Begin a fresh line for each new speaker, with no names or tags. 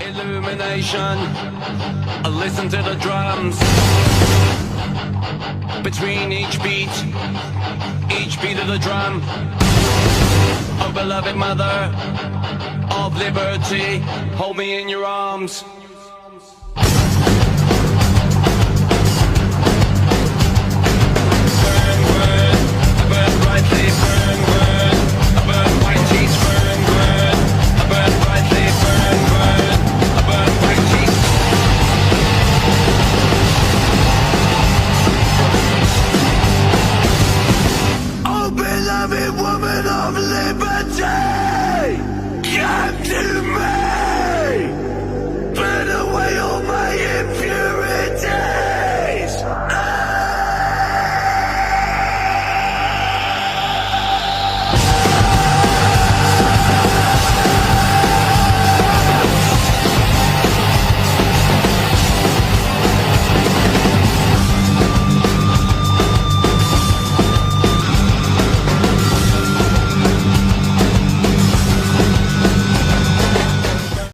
Illumination, listen to the drums. Between each beat of the drum. Oh beloved mother of liberty, hold me in your arms.